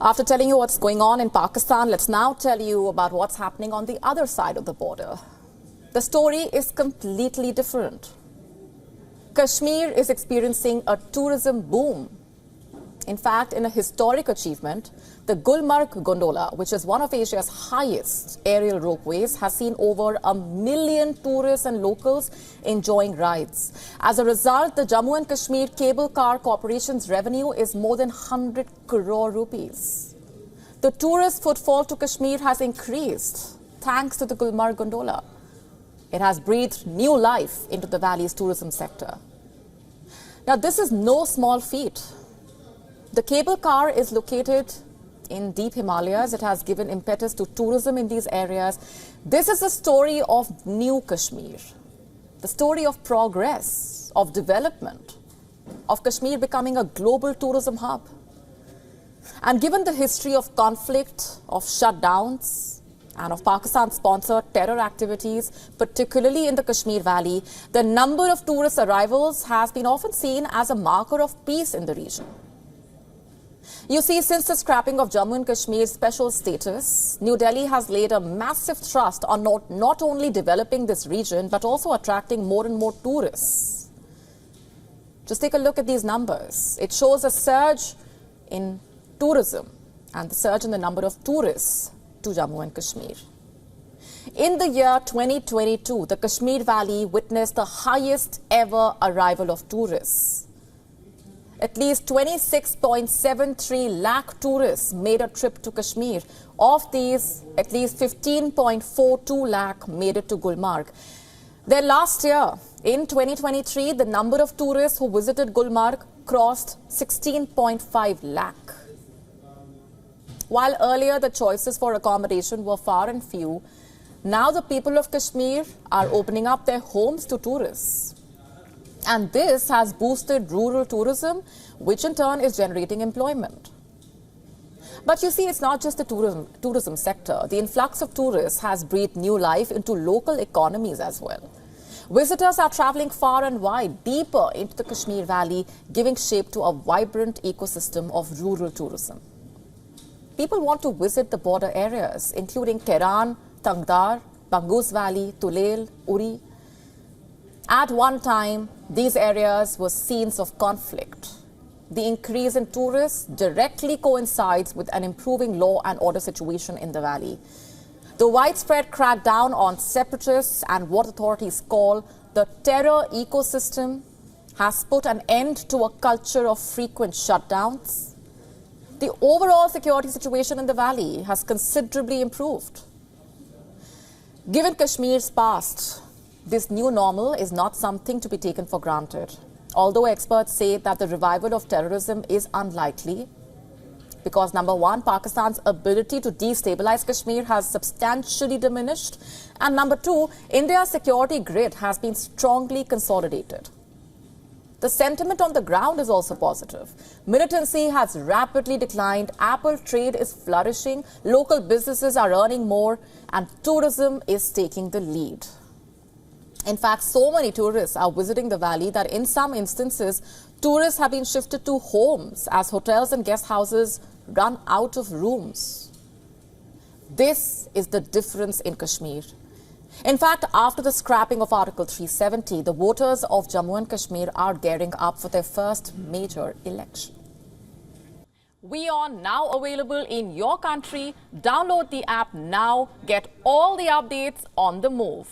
After telling you what's going on in Pakistan, let's now tell you about what's happening on the other side of the border. The story is completely different. Kashmir is experiencing a tourism boom. In fact, in a historic achievement, the Gulmarg Gondola, which is one of Asia's highest aerial ropeways, has seen over 1 million tourists and locals enjoying rides. As a result, the Jammu and Kashmir Cable Car Corporation's revenue is more than 100 crore rupees. The tourist footfall to Kashmir has increased thanks to the Gulmarg Gondola. It has breathed new life into the valley's tourism sector. Now, this is no small feat. The cable car is located in deep Himalayas. It has given impetus to tourism in these areas. This is the story of new Kashmir, the story of progress, of development, of Kashmir becoming a global tourism hub. And given the history of conflict, of shutdowns, and of Pakistan-sponsored terror activities, particularly in the Kashmir Valley, the number of tourist arrivals has been often seen as a marker of peace in the region. You see, since the scrapping of Jammu and Kashmir's special status, New Delhi has laid a massive thrust on not only developing this region, but also attracting more and more tourists. Just take a look at these numbers. It shows a surge in tourism and the surge in the number of tourists to Jammu and Kashmir. In the year 2022, the Kashmir Valley witnessed the highest ever arrival of tourists. At least 26.73 lakh tourists made a trip to Kashmir. Of these, at least 15.42 lakh made it to Gulmarg. Then last year, in 2023, the number of tourists who visited Gulmarg crossed 16.5 lakh. While earlier the choices for accommodation were far and few, now the people of Kashmir are opening up their homes to tourists. And this has boosted rural tourism, which in turn is generating employment. But you see, it's not just the tourism sector. The influx of tourists has breathed new life into local economies as well. Visitors are traveling far and wide, deeper into the Kashmir Valley, giving shape to a vibrant ecosystem of rural tourism. People want to visit the border areas, including Keran, Tangdar, Bangus Valley, Tulel, Uri. At one time, these areas were scenes of conflict. The increase in tourists directly coincides with an improving law and order situation in the valley. The widespread crackdown on separatists and what authorities call the terror ecosystem has put an end to a culture of frequent shutdowns. The overall security situation in the valley has considerably improved. Given Kashmir's past, this new normal is not something to be taken for granted. Although experts say that the revival of terrorism is unlikely, because number one, Pakistan's ability to destabilize Kashmir has substantially diminished, and number two, India's security grid has been strongly consolidated. The sentiment on the ground is also positive. Militancy has rapidly declined, apple trade is flourishing, local businesses are earning more, and tourism is taking the lead. In fact, so many tourists are visiting the valley that in some instances, tourists have been shifted to homes as hotels and guest houses run out of rooms. This is the difference in Kashmir. In fact, after the scrapping of Article 370, the voters of Jammu and Kashmir are gearing up for their first major election. WION now available in your country. Download the app now. Get all the updates on the move.